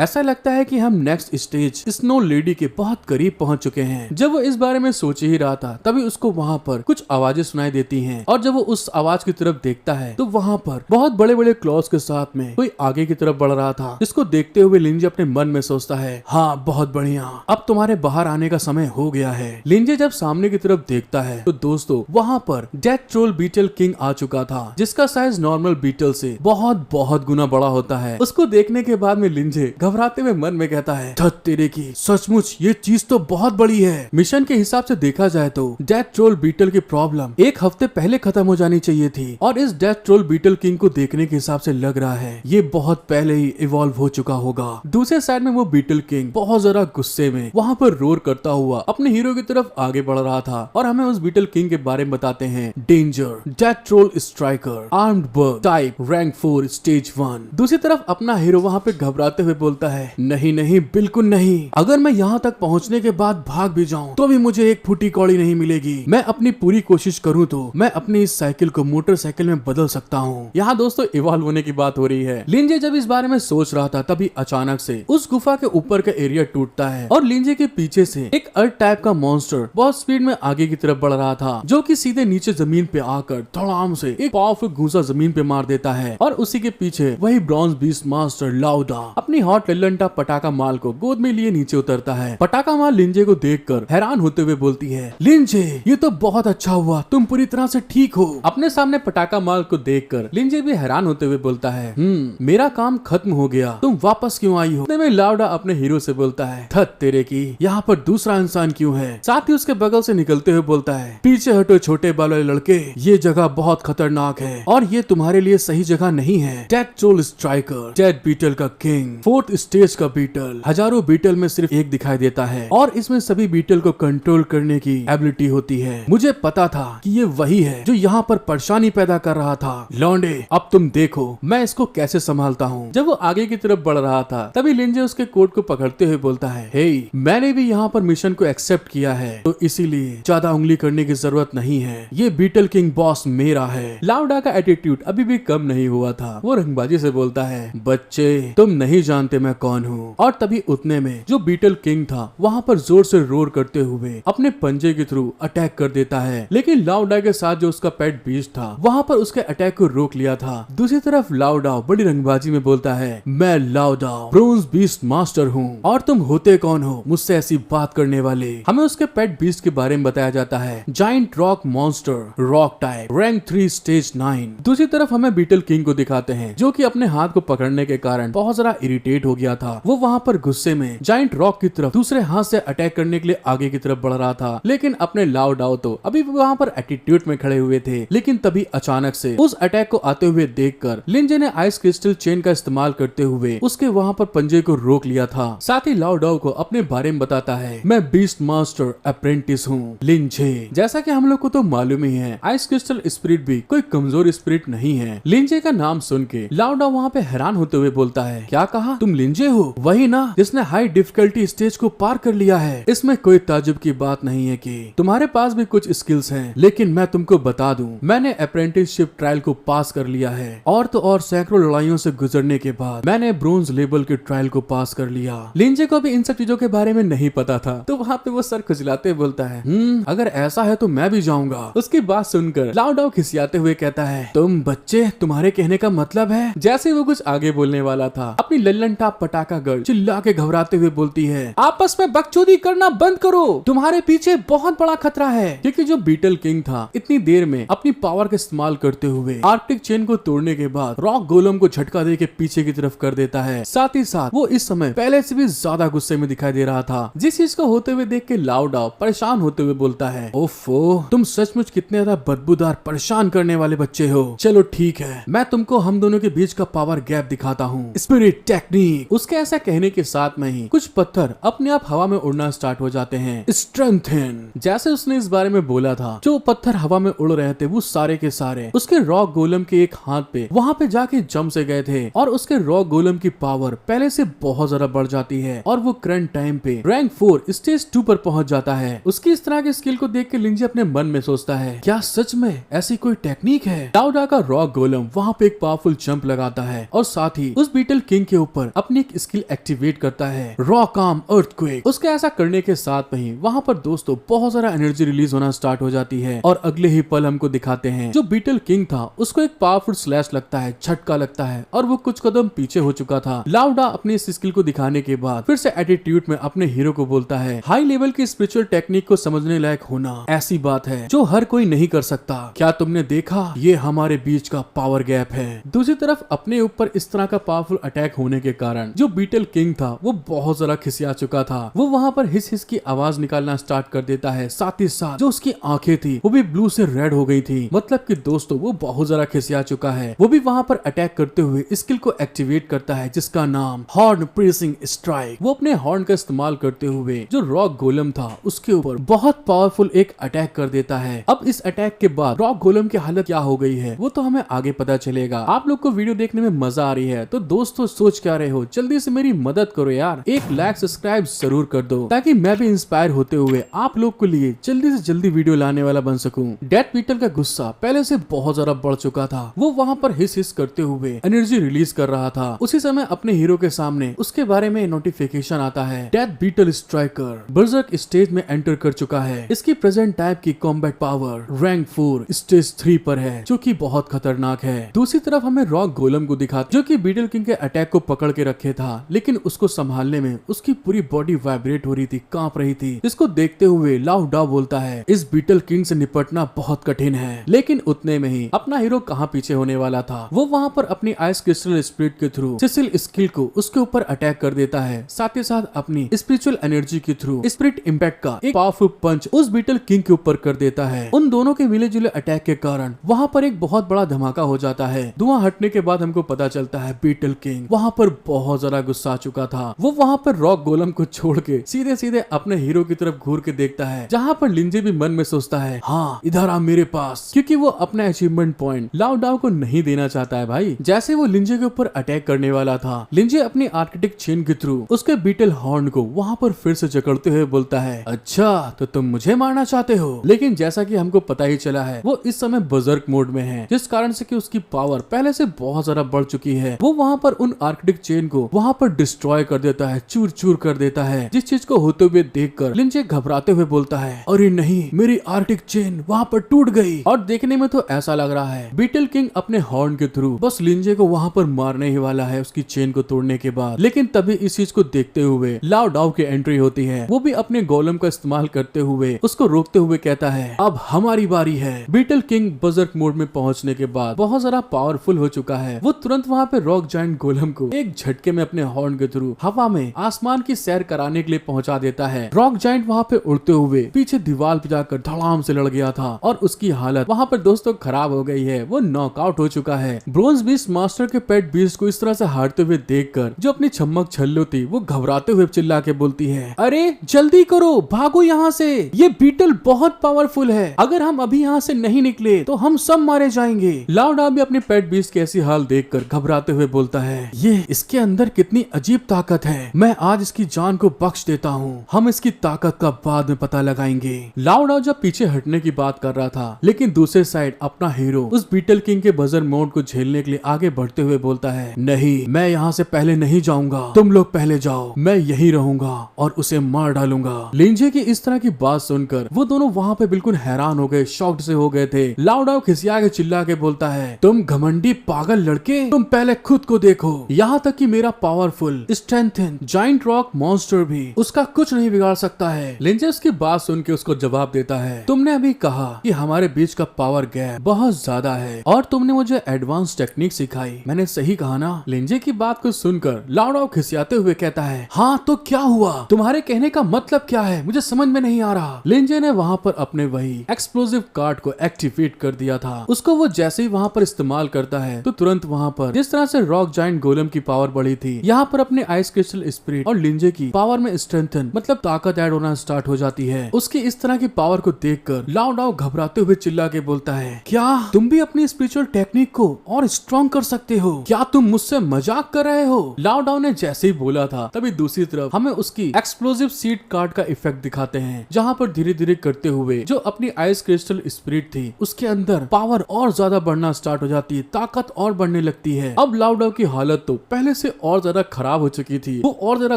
ऐसा लगता है कि हम नेक्स्ट स्टेज स्नो लेडी के बहुत करीब पहुंच चुके हैं। जब वो इस बारे में सोच ही रहा था तभी उसको वहाँ पर कुछ आवाजें सुनाई देती हैं और जब वो उस आवाज की तरफ देखता है तो वहाँ पर बहुत बड़े बड़े क्लॉज के साथ में कोई आगे की तरफ बढ़ रहा था, जिसको देखते हुए लिंजे अपने मन में सोचता है, हाँ बहुत बढ़िया, अब तुम्हारे बाहर आने का समय हो गया है। लिंजे जब सामने की तरफ देखता है तो दोस्तों वहाँ पर डेथ ट्रोल बीटल किंग आ चुका था, जिसका साइज नॉर्मल बीटल से बहुत बहुत गुना बड़ा होता है। उसको देखने के बाद में लिंजे घबराते हुए मन में कहता है, धत तेरे की, सचमुच ये चीज तो बहुत बड़ी है। मिशन के हिसाब से देखा जाए तो डेथ ट्रोल बीटल की प्रॉब्लम एक हफ्ते पहले खत्म हो जानी चाहिए थी और इस डेथ ट्रोल बीटल किंग को देखने के हिसाब से लग रहा है ये बहुत पहले ही इवॉल्व हो चुका होगा। दूसरे साइड में वो बीटल किंग बहुत ज्यादा गुस्से में वहाँ पर रोर करता हुआ अपने हीरो की तरफ आगे बढ़ रहा था और हमें उस बीटल किंग के बारे में बताते हैं, danger, death troll striker, armed bug type, rank 4 stage 1। दूसरी तरफ अपना हीरो वहाँ पे घबराते हुए बोलता है, नहीं नहीं बिल्कुल नहीं, अगर मैं यहाँ तक पहुँचने के बाद भाग भी जाऊँ तो भी मुझे एक फूटी कौड़ी नहीं मिलेगी। मैं अपनी पूरी कोशिश करूँ तो मैं अपनी इस साइकिल को मोटरसाइकिल में बदल सकता हूँ। यहाँ दोस्तों इवॉल्व होने की बात हो रही है। लिंजे जब इस बारे में सोच रहा था तभी अचानक से उस गुफा के ऊपर का एरिया टूटता है और लिंजे के पीछे से एक अर्थ टाइप का मॉन्स्टर बहुत स्पीड में आगे की तरफ बढ़ रहा था, जो कि सीधे नीचे जमीन पे आकर धड़ाम से एक पावरफुल घूंसा जमीन पे मार देता है और उसी के पीछे वही ब्रॉन्ज बीस्ट मास्टर लाउडा अपनी हॉट लल्लनटा पटाखा माल को गोद में लिए नीचे उतरता है। पटाखा माल लिंजे को देखकर हैरान होते हुए बोलती है, लिंजे ये तो बहुत अच्छा हुआ, तुम पूरी तरह से ठीक हो। अपने सामने पटाखा माल को देखकर लिंजे भी हैरान होते हुए बोलता है, मेरा काम खत्म हो गया, तुम वापस क्यों आई हो? में लाउडा अपने हीरो से बोलता है, धत तेरे की, यहाँ पर दूसरा इंसान क्यों है? साथ ही उसके बगल से निकलते हुए बोलता है, पीछे हटो छोटे बाल वाले लड़के, ये जगह बहुत खतरनाक है और ये तुम्हारे लिए सही जगह नहीं है। Death troll striker, death beetle का किंग, 4th स्टेज का बीटल, हजारों बीटल में सिर्फ एक दिखाई देता है और इसमें सभी बीटल को कंट्रोल करने की एबिलिटी होती है। मुझे पता था कि ये वही है जो यहाँ पर परेशानी पैदा कर रहा था। लौंडे अब तुम देखो मैं इसको कैसे संभालता हूँ। जब वो आगे की तरफ बढ़ रहा था तभी लिंजे उसके कोट को पकड़ते हुए बोलता है, हे मैंने भी यहाँ पर मिशन को एक्सेप्ट किया है तो इसीलिए ज्यादा उंगली करने की जरूरत नहीं है, ये बीटल किंग बॉस मेरा है। लाउडा का एटीट्यूड अभी भी कम नहीं हुआ था, वो रंगबाजी से बोलता है, बच्चे तुम नहीं जानते मैं कौन हूँ। और तभी उतने में जो बीटल किंग था वहाँ पर जोर से रोर करते हुए अपने पंजे के थ्रू अटैक कर देता है, लेकिन लाउडा के साथ जो उसका पेट बीस्ट था वहाँ पर उसके अटैक को रोक लिया था। दूसरी तरफ लाउडा बड़ी रंगबाजी में बोलता है, मैं लाउडा ब्रोंज बीस्ट मास्टर हूँ और तुम होते कौन हो मुझसे ऐसी बात करने वाले। हमें उसके पेट बीस्ट के बारे में बताया जाता है, giant rock monster, rock type, rank 3 stage 9। दूसरी तरफ हमें बीटल किंग को दिखाते हैं जो कि अपने हाथ को पकड़ने के कारण बहुत ज्यादा इरिटेट हो गया था। वो वहाँ पर गुस्से में जाइंट रॉक की तरफ दूसरे हाथ से अटैक करने के लिए आगे की तरफ बढ़ रहा था, लेकिन अपने लाउडाओ तो अभी वहाँ पर एटीट्यूड में खड़े हुए थे। लेकिन तभी अचानक से उस अटैक को आते हुए देखकर लिंजे ने आइस क्रिस्टल चेन का इस्तेमाल करते हुए उसके वहाँ पर पंजे को रोक लिया था। साथ ही लाउडाओ को अपने बारे में बताता है, मैं बीस्ट मास्टर अप्रेंटिस हूँ लिंजे। जैसा कि हम लोग को तो मालूम ही है आइस क्रिस्टल स्पिरिट भी कोई कमजोर स्पिरिट नहीं है। लिंजे का नाम सुन के लाउडा वहाँ पे हैरान होते हुए बोलता है, क्या कहा तुम लिंजे हो? वही ना जिसने हाई डिफिकल्टी स्टेज को पार कर लिया है। इसमें कोई ताजुब की बात नहीं है कि तुम्हारे पास भी कुछ स्किल्स हैं, लेकिन मैं तुमको बता दूं मैंने अप्रेंटिसशिप ट्रायल को पास कर लिया है और तो और सैकड़ों लड़ाइयों से गुजरने के बाद मैंने ब्रोंज लेवल के ट्रायल को पास कर लिया। लिंजे को भी इन सब चीजों के बारे में नहीं पता था तो वहाँ पे वो सर खुजलाते बोलता है, अगर ऐसा है तो मैं भी जाऊंगा। उसकी बात सुनकर लाउडाओ खिसियाते हुए कहता है, तुम बच्चे तुम्हारे कहने का मतलब है। जैसे वो कुछ आगे बोलने वाला था अपनी लल्लन टाप पटाखा गर्ल चिल्ला के घबराते हुए बोलती है, आपस में बकचोदी करना बंद करो, तुम्हारे पीछे बहुत बड़ा खतरा है। क्योंकि जो बीटल किंग था इतनी देर में अपनी पावर का इस्तेमाल करते हुए आर्कटिक चेन को तोड़ने के बाद रॉक गोलम को झटका दे के पीछे की तरफ कर देता है। साथ ही साथ वो इस समय पहले से भी ज्यादा गुस्से में दिखाई दे रहा था, जिस चीज को होते हुए देख के लाउडा परेशान होते हुए बोलता है, ओफो तुम सचमुच कितने ज्यादा बदबूदार परेशान करने वाले बच्चे हो। चलो ठीक है मैं तुमको हम दोनों के बीच का पावर गैप दिखाता हूँ, स्पिरिट टेक्निक। उसके ऐसा कहने के साथ में ही कुछ पत्थर अपने आप हवा में उड़ना स्टार्ट हो जाते हैं। स्ट्रेंथन। जैसे उसने इस बारे में बोला था जो पत्थर हवा में उड़ रहे थे वो सारे के सारे उसके रॉक गोलम के एक हाथ पे वहाँ पे जाके जम से गए थे और उसके रॉक गोलम की पावर पहले से बहुत ज्यादा बढ़ जाती है और वो करंट टाइम पे रैंक 4 स्टेज 2 पर पहुंच जाता है। उसकी इस तरह की स्किल को देख के लिंजे अपने मन में सोचता है क्या सच में ऐसी कोई टेक्निक है। लाओडा का रॉक गोलम वहाँ पे एक पावरफुल जंप लगाता है और साथ ही उस बीटल किंग के ऊपर अपनी एक स्किल एक्टिवेट करता है रॉक आर्म अर्थक्वेक। उसके ऐसा करने के साथ में ही वहाँ पर दोस्तों बहुत सारा एनर्जी रिलीज होना स्टार्ट हो जाती है और अगले ही पल हमको दिखाते हैं जो बीटल किंग था उसको एक पावरफुल स्लैश लगता है, झटका लगता है और वो कुछ कदम पीछे हो चुका था। लाओडा अपनी इस स्किल को दिखाने के बाद फिर से एटीट्यूड में अपने हीरो को बोलता है हाई लेवल की स्पिरिचुअल टेक्निक को समझने लायक होना ऐसी बात है जो हर कोई नहीं कर सकता। क्या तुमने देखा ये हमारे बीच का पावर गैप है। दूसरी तरफ अपने ऊपर इस तरह का पावरफुल अटैक होने के कारण जो बीटल किंग था वो बहुत ज्यादा खिसिया चुका था। वो वहाँ पर हिस हिस की आवाज निकालना स्टार्ट कर देता है, साथ ही साथ जो उसकी आंखें थी वो भी ब्लू से रेड हो गई थी। मतलब कि दोस्तों वो बहुत ज्यादा खिसिया चुका है। वो भी वहाँ पर अटैक करते हुए स्किल को एक्टिवेट करता है जिसका नाम हॉर्न प्रेसिंग स्ट्राइक। वो अपने हॉर्न का इस्तेमाल करते हुए जो रॉक गोलम था उसके ऊपर बहुत पावरफुल एक अटैक कर देता है। अब इस अटैक के बाद रॉक गोलम की हालत क्या हो गई है वो तो हमें आगे पता चलेगा। आप लोग को वीडियो देखने में मजा आ रही है तो दोस्तों सोच क्या रहे हो, जल्दी से मेरी मदद करो यार, एक लाइक सब्सक्राइब जरूर कर दो ताकि मैं भी इंस्पायर होते हुए आप लोग के लिए जल्दी से जल्दी वीडियो लाने वाला बन सकूं। डेथ बीटल का गुस्सा पहले से बहुत ज्यादा बढ़ चुका था। वो वहाँ पर हिस हिस करते हुए एनर्जी रिलीज कर रहा था। उसी समय अपने हीरो के सामने उसके बारे में नोटिफिकेशन आता है death beetle striker berserk stage में एंटर कर चुका है। इसकी प्रेजेंट टाइप की कॉम्बैट पावर रैंक 4 स्टेज 3 पर है जो कि बहुत खतरनाक है। दूसरी तरफ हमें रॉक गोलम को दिखा जो कि बीटल किंग के अटैक को पकड़ के रखे था, लेकिन उसको संभालने में उसकी पूरी बॉडी वाइब्रेट हो रही थी, कांप रही थी। इसको देखते हुए लाओडा बोलता है इस बीटल किंग से निपटना बहुत कठिन है। लेकिन उतने में ही अपना हीरो कहाँ पीछे होने वाला था। वो वहाँ पर अपनी आइस क्रिस्टल स्पिरिट के थ्रू सिसिल स्किल को उसके ऊपर अटैक कर देता है, साथ ही साथ अपनी स्पिरिचुअल एनर्जी के थ्रू स्पिरिट इम्पैक्ट का एक पावरफुल पंच उस बीटल किंग के ऊपर कर देता है। उन दोनों के मिले जुले अटैक के कारण वहाँ पर एक बहुत बड़ा धमाका हो जाता है। धुआं हटने के बाद हमको पता चलता है बीटल किंग वहाँ पर बहुत ज्यादा गुस्सा आ चुका था। वो वहाँ पर रॉक गोलम को छोड़ के सीधे सीधे अपने हीरो की तरफ घूर के देखता है, जहाँ पर लिंजे भी मन में सोचता है हाँ इधर आ मेरे पास, क्योंकि वो अपना अचीवमेंट पॉइंट लाओडा को नहीं देना चाहता है भाई। जैसे वो लिंजे के ऊपर अटैक करने वाला था, लिंजे अपनी आर्किटेक्ट चेन के थ्रू उसके बीटल हॉर्न को वहाँ पर फिर से जकड़ते हुए बोलता है अच्छा तो तुम मुझे मारना चाहते हो। लेकिन जैसा कि हमको पता ही चला है वो इस समय बर्जर्क मोड में है, जिस कारण से कि उसकी पावर पहले से बहुत ज्यादा बढ़ चुकी है। वो वहाँ पर उन आर्किटेक्ट चेन को वहाँ पर डिस्ट्रॉय कर देता है, चूर चूर कर देता है। जिस चीज को होते हुए देखकर लिंजे घबराते हुए बोलता है अरे नहीं मेरी आर्किटेक्ट चेन वहाँ पर टूट गई। और देखने में तो ऐसा लग रहा है बीटल किंग अपने हॉर्न के थ्रू बस लिंजे को वहाँ पर मारने ही वाला है उसकी चेन को तोड़ने के बाद। लेकिन तभी इस चीज को देखते हुए लाओडा की एंट्री होती है। वो भी अपने गोलम का इस्तेमाल करते हुए उसको रोकते हुए कहता है अब हमारी बारी है। बीटल किंग बर्जर्क मोड में पहुंचने के बाद बहुत ज्यादा पावरफुल हो चुका है। वो तुरंत वहाँ पे रॉक जायंट गोलम को एक झटके में अपने हॉर्न के थ्रू हवा में आसमान की सैर कराने के लिए पहुंचा देता है। रॉक जायंट वहाँ पे उड़ते हुए पीछे दीवार पे जाकर धड़ाम से लड़ गया था और उसकी हालत वहाँ पर दोस्तों खराब हो गई है। वो नॉकआउट हो चुका है। ब्रोंज बीस्ट मास्टर के पेट बीस्ट को इस तरह से हारते हुए देखकर जो अपनी छम्मक छल्लो थी वो घबराते हुए चिल्ला के बोलती है अरे जल्दी करो, भागो यहाँ से, ये बीटल बहुत पावरफुल है, अगर हम अभी यहाँ से नहीं निकले तो हम सब मारे जाएंगे। लाओडा भी अपने पेट बीस्ट की ऐसी हाल देखकर घबराते हुए बोलता है ये इसके अंदर कितनी अजीब ताकत है, मैं आज इसकी जान को बख्श देता हूँ, हम इसकी ताकत का बाद में पता लगाएंगे। लाओडा जब पीछे हटने की बात कर रहा था, लेकिन दूसरे साइड अपना हीरो उस बीटल किंग के बजर मोड को झेलने के लिए आगे बढ़ते हुए बोलता है नहीं मैं यहाँ से पहले नहीं जाऊंगा, तुम लोग पहले जाओ, मैं यही रहूंगा और उसे मार डालूंगा। लिंजे की इस तरह की बात सुनकर वो दोनों वहाँ पे बिल्कुल हैरान हो गए, शॉक्ड से हो गए थे। लाओडा खिसिया के चिल्ला के बोलता है तुम घमंडी पागल लड़के, तुम पहले खुद को देखो, यहाँ तक कि मेरा powerful strengthen giant rock monster भी उसका कुछ नहीं बिगाड़ सकता है। लिंजे उसकी बात सुन के उसको जवाब देता है तुमने अभी कहा कि हमारे बीच का पावर गैप बहुत ज्यादा है और तुमने मुझे एडवांस टेक्निक सिखाई, मैंने सही कहा ना। लिंजे की बात को सुनकर लाओडा खिसियाते हुए कहता है हाँ तो क्या हुआ, तुम्हारे कहने का मतलब क्या है, मुझे समझ में नहीं आ रहा। लिंजे ने वहाँ पर अपने वही एक्सप्लोसिव कार्ड को एक्टिवेट कर दिया था। उसको वो जैसे ही वहाँ पर इस्तेमाल करता है तो तुरंत वहाँ पर जिस तरह से रॉक जायंट गोलम की पावर बढ़ी थी, यहाँ पर अपने आइस क्रिस्टल स्पिरिट और लिंजे की पावर में स्ट्रेंथन मतलब ताकत ऐड होना स्टार्ट हो जाती है। उसकी इस तरह की पावर को देख देखकर लाओ डाओ घबराते हुए चिल्ला के बोलता है, क्या तुम भी अपनी स्पिरिचुअल टेक्निक को और स्ट्रॉन्ग कर सकते हो? क्या तुम मुझसे मजाक कर रहे हो? लाओ डाओ ने जैसे ही बोला था तभी दूसरी तरफ हमें उसकी एक्सप्लोसिव सीड कार्ड का इफेक्ट दिखाते हैं, जहाँ पर धीरे धीरे करते हुए जो अपनी आइस क्रिस्टल स्पिरिट थी उसके अंदर पावर और ज्यादा बढ़ना स्टार्ट हो जाती है, ताकत और बढ़ने लगती है। अब लाओ डाओ की हालत तो पहले से और ज्यादा खराब हो चुकी थी। वो और ज्यादा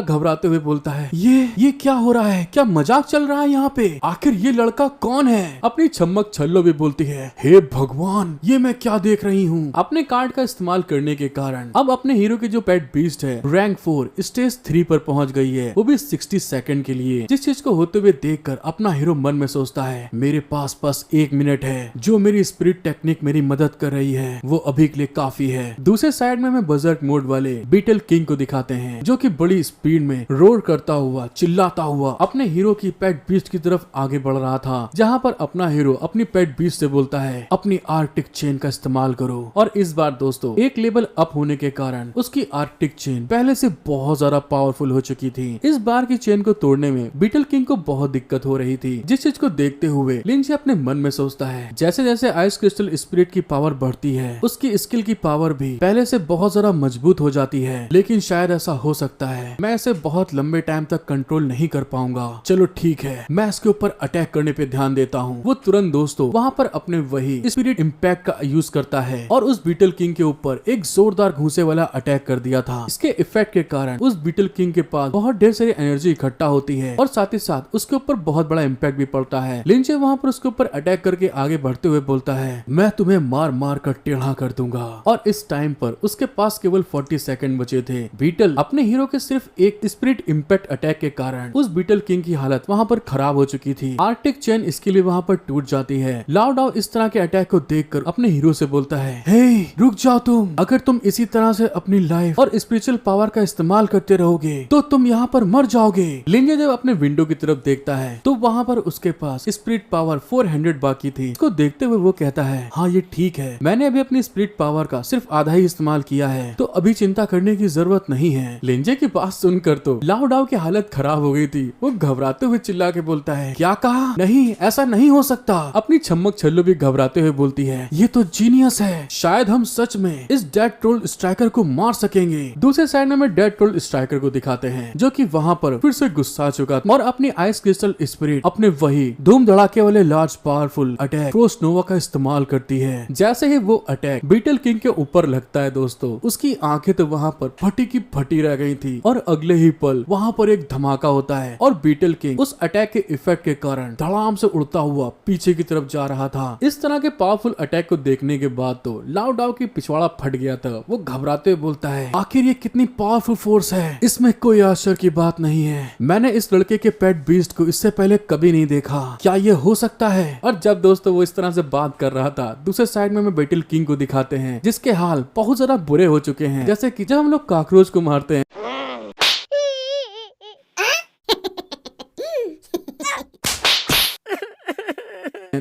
घबराते हुए बोलता है, ये क्या हो रहा है? क्या मजाक चल रहा है यहाँ पे? आखिर ये लड़का कौन है? अपनी छम्मक छल्लो भी बोलती है, हे भगवान, ये मैं क्या देख रही हूँ? अपने कार्ड का इस्तेमाल करने के कारण अब अपने हीरो की जो पेट बीस्ट है रैंक 4 स्टेज 3 पर पहुंच गई है, वो भी 60 सेकंड के लिए। जिस चीज को होते हुए देखकर अपना हीरो मन में सोचता है, मेरे पास बस 1 मिनट है, जो मेरी स्पिरिट टेक्निक मेरी मदद कर रही है वो अभी के लिए काफी है। दूसरे साइड में हमें बजर्क मोड वाले बीटल किंग को दिखाते हैं, जो कि बड़ी स्पीड में रोर करता हुआ चिल्लाता हुआ अपने हीरो की पेट बीस्ट की तरफ आगे बढ़ रहा था, जहाँ पर अपना हीरो अपनी पेट बीस्ट से बोलता है, अपनी आर्कटिक चेन का इस्तेमाल करो। और इस बार दोस्तों एक लेवल अप होने के कारण उसकी आर्कटिक चेन पहले से बहुत ज्यादा पावरफुल हो चुकी थी। इस बार की चेन को तोड़ने में बीटल किंग को बहुत दिक्कत हो रही थी, जिस चीज को देखते हुए लिंजे अपने मन में सोचता है, जैसे जैसे आइस क्रिस्टल स्पिरिट की पावर बढ़ती है उसकी स्किल की पावर भी पहले से बहुत ज्यादा मजबूत हो जाती है, लेकिन शायद ऐसा हो सकता है मैं इसे बहुत लंबे टाइम तक कंट्रोल नहीं कर पाऊंगा। चलो ठीक है, मैं इसके ऊपर अटैक करने पे ध्यान देता हूँ। वो तुरंत दोस्तों वहाँ पर अपने वही स्पिरिट इम्पैक्ट का यूज करता है और उस बीटल किंग के ऊपर एक जोरदार घूंसे वाला अटैक कर दिया था। इसके इफेक्ट के कारण उस बीटल किंग के पास बहुत ढेर सारी एनर्जी इकट्ठा होती है और साथ ही साथ उसके ऊपर बहुत बड़ा इम्पैक्ट भी पड़ता है। लिंचे वहाँ पर उसके ऊपर अटैक करके आगे बढ़ते हुए बोलता है, मैं तुम्हें मार मार कर टेढ़ा कर दूंगा। और इस टाइम पर उसके पास केवल 40 सेकंड बचे थे। बीटल अपने हीरो के सिर्फ एक स्पिरिट इम्पैक्ट अटैक के कारण उस बीटल किंग की हालत वहाँ पर खराब हो चुकी थी। आर्कटिक चेन इसके लिए वहाँ पर टूट जाती है। लाओ डाओ इस तरह के अटैक को देखकर अपने हीरो से बोलता है, हे रुक जाओ तुम, अगर तुम इसी तरह से अपनी लाइफ और स्पिरिचुअल पावर का इस्तेमाल करते रहोगे तो तुम यहाँ पर मर जाओगे। लिंजे जब अपने विंडो की तरफ देखता है तो वहाँ पर उसके पास स्पिरिट पावर 400 बाकी थी। इसको देखते हुए वो कहता है, हाँ ये ठीक है, मैंने अभी अपनी स्पिरिट पावर का सिर्फ आधा ही इस्तेमाल किया है, तो अभी चिंता करने की जरूरत नहीं है। लिंजे की बात सुनकर तो लाओ डाओ की हालत खराब हो गई थी। वो घबराते हुए चिल्ला के बोलता है, क्या कहा? नहीं, ऐसा नहीं हो सकता। अपनी छम्मक छल्लो भी घबराते हुए बोलती है, ये तो जीनियस है, शायद हम सच में इस डेड ट्रोल स्ट्राइकर को मार सकेंगे। दूसरे साइड में डेड ट्रोल स्ट्राइकर को दिखाते हैं, जो कि वहाँ पर फिर से गुस्सा चुका और अपनी आइस क्रिस्टल स्पिरिट अपने वही धूम धड़ाके वाले लार्ज पावरफुल अटैक फ्रोस्ट नोवा का इस्तेमाल करती है। जैसे ही वो अटैक बीटल किंग के ऊपर लगता है दोस्तों, उसकी आंखें तो वहाँ पर फटी की फटी रह गई थी और अगले ही पल वहाँ पर एक धमाका होता है और बीटल किंग उस अटैक के इफेक्ट के कारण धड़ाम से उड़ता हुआ पीछे की तरफ जा रहा था। इस तरह के पावरफुल अटैक को देखने के बाद तो लाओ डाओ की पिछवाड़ा फट गया था। वो घबराते हुए बोलता है, आखिर ये कितनी पावरफुल फोर्स है, इसमें कोई आश्चर्य की बात नहीं है। मैंने इस लड़के के पेट बीस्ट को इससे पहले कभी नहीं देखा, क्या ये हो सकता है? और जब दोस्तों वो इस तरह से बात कर रहा था, दूसरे साइड में बीटल किंग को दिखाते हैं, जिसके हाल बहुत ज्यादा बुरे हो चुके हैं, जैसे कि जब हम लोग कॉकरोच को मारते हैं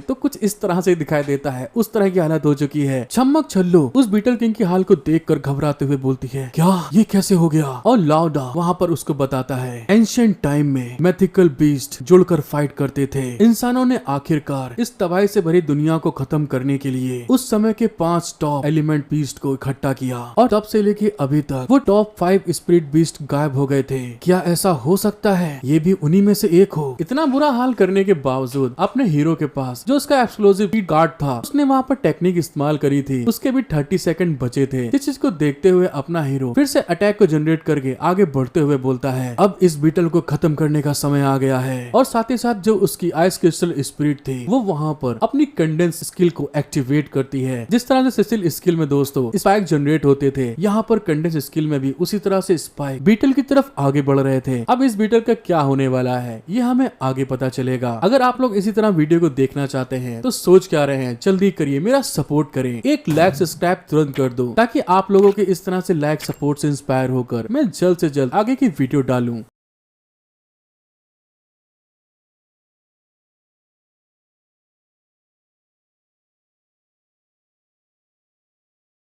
तो कुछ इस तरह से दिखाई देता है, उस तरह की हालत हो चुकी है। छम्मक छल्लो उस बीटल किंग की हाल को देखकर घबराते हुए बोलती है, क्या ये कैसे हो गया? और लाओ डाओ वहाँ पर उसको बताता है, एंशिएंट टाइम में मैथिकल बीस्ट जुड़कर फाइट करते थे। इंसानों ने आखिरकार इस तबाही से भरी दुनिया को खत्म करने के लिए उस समय के 5 टॉप एलिमेंट बीस्ट को इकट्ठा किया और तब से लेके अभी तक वो टॉप 5 स्पिरिट बीस्ट गायब हो गए थे। क्या ऐसा हो सकता है ये भी उन्हीं में से एक हो? इतना बुरा हाल करने के बावजूद अपने हीरो के पास जो उसका एक्सप्लोसिव गार्ड था, उसने वहाँ पर टेक्निक इस्तेमाल करी थी। उसके भी 30 सेकंड बचे थे। इस चीज को देखते हुए अपना हीरो फिर से अटैक को जनरेट करके आगे बढ़ते हुए बोलता है, अब इस बीटल को खत्म करने का समय आ गया है। और साथ ही साथ जो उसकी आइस क्रिस्टल स्पिरिट थी वो वहाँ पर अपनी कंडेंस स्किल को एक्टिवेट करती है। जिस तरह से सिसिल स्किल में दोस्तों स्पाइक जनरेट होते थे, यहाँ पर कंडेंस स्किल में भी उसी तरह से स्पाइक बीटल की तरफ आगे बढ़ रहे थे। अब इस बीटल का क्या होने वाला है ये हमें आगे पता चलेगा। अगर आप लोग इसी तरह वीडियो को देखना चाहते हैं तो सोच क्या रहे हैं, जल्दी करिए, मेरा सपोर्ट करें, एक लाइक सब्सक्राइब तुरंत कर दो, ताकि आप लोगों के इस तरह से लाइक सपोर्ट से इंस्पायर होकर मैं जल्द से जल्द आगे की वीडियो डालूं।